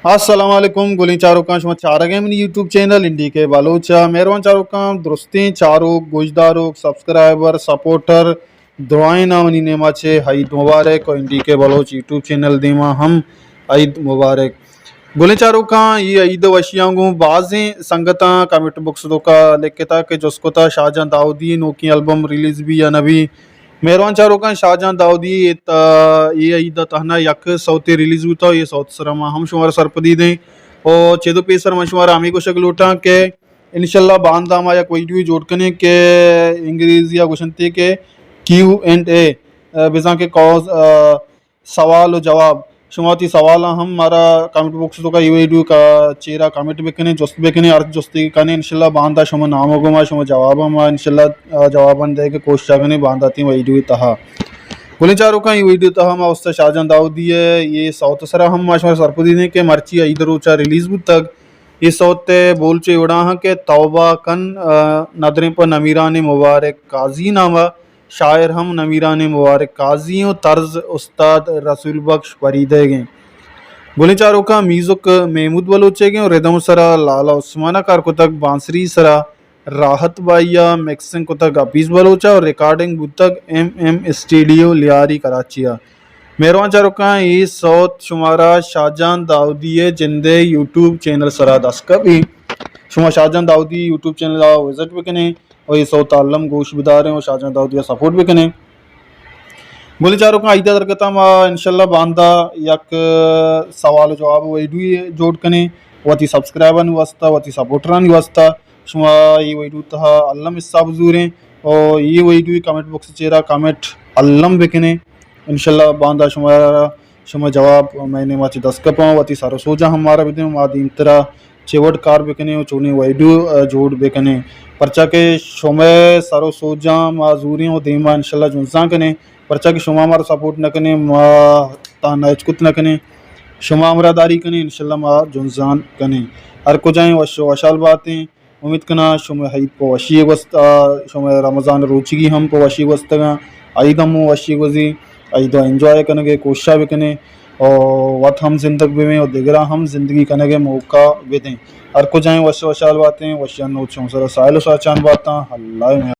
असलकुम गुली चारुकां शुमा चारगे मन यूट्यूब चैनल इंडी के बालोचा मेहरबान चारुकां दुरुस्ती चारुक गुजदारुक सब्सक्राइबर सपोर्टर दुआएं ना वनी नेमाचे हईद मुबारक और इंडी के बालोच यूट्यूब चैनल दीमा हम ईद मुबारक गुली चारुकां ये ईद वशियांगू बाज़ें संगता कमेंट बॉक्स दो का लिखता कि जसकोता शाहजहां दाऊदी नो की एल्बम रिलीज भी या नबी मेहरबान चारों शाहजहां दाऊदी ये ईद तहना यक सौते रिलीज हुआ ये सौत सरमा हम शुमार सरपदी दें और चेदो पेसर मशुमार आमी को शक लूटा के इंशाल्लाह बांदामा या कोई भी जोड़ कने के इंग्रेजी या गुशंती के Q&A बिजा के कॉज सवाल और जवाब शुमाती सवाल हम हमारा कमेंट बॉक्स तो का ये वीडियो का चेहरा कमेंट बेकने जोस्त बेकने अर्थ जोस्ती कने इंशाल्लाह बांदा शुमा नाम गुमा शुमा जवाब हम इंशाल्लाह जवाबन दे के कोशिश कने बांदाती वीडियो तहा कुल चारों का ये वीडियो तहा हम उस्ताद शाहजहां दाऊदी है ये सौत सरा हम माशमार सरपदी ने के मर्ची इधर उचा रिलीज तक ये सौते बोल चे उड़ा के तौबा कन नदरे पर नमीरान मुबारक काजी नामा शायर हम नमीरान मुबारक काजियों तर्ज उस्ताद रसूल बख्श फरीदे गए गुली चारों का मीज़ुक महमूद बलोचे गए और रिदम सरा लाला उस्माना कार को तक बांसरी सरा राहत बाइया मिक्सिंग को तक अफीस बलोचा और रिकॉर्डिंग बुतक MM स्टूडियो लियारी कराचिया मेहरबान चारों का ये सौत शुमारा शाहजहां दाऊदी जिंदे यूट्यूब चैनल सरा दस का भी शुमा शाहजहां दाऊदी यूट्यूब चैनल विजिट भी कने और ये सौ तालम गोश बिदार हैं और शाहजहां दाऊदी सपोर्ट भी कने बोले चारों का आइदा दरकता इंशाल्लाह बांदा यक सवाल जवाब वीडियो जोड़ कने वती सब्सक्राइबर वास्ता वती सपोर्टरान वास्ता शुमा ये वीडियो तहा अल्लम इस्सा बुजूरें और ये वीडियो कमेंट बॉक्स चेहरा कमेंट अल्लम बेकने इंशाल्लाह बांदा शुमा जवाब मैंने माची दस का पाऊँ वती सारो सोजा हमारा भी मादी तरह चेवट कार बेकने और चोने वीडियो जोड़ बेकने परचा के शुमे सारो सोजा माजूरी और देमा इंशाल्लाह जुनसा कने परचा के शुमा हमारा सपोर्ट न कने मा ताना इचकुत न कने शुमा अमरादारी कने इंशाल्लाह मा जुनसान कने हर को जाए वशाल बातें उम्मीद कना शुमे हईद पो वशी वस्ता शुमे रमज़ान रोचगी हम पो वशी वस्तगा ईद हम वशी वजी ईद एंजॉय करने के कोशिश भी कने और वत हम जिंदगी में और दिगरा हम जिंदगी करने के मौका भी दें हर को जाए वशाल बातें वशियान नोट सरा साहिल साचान बातें अल्लाह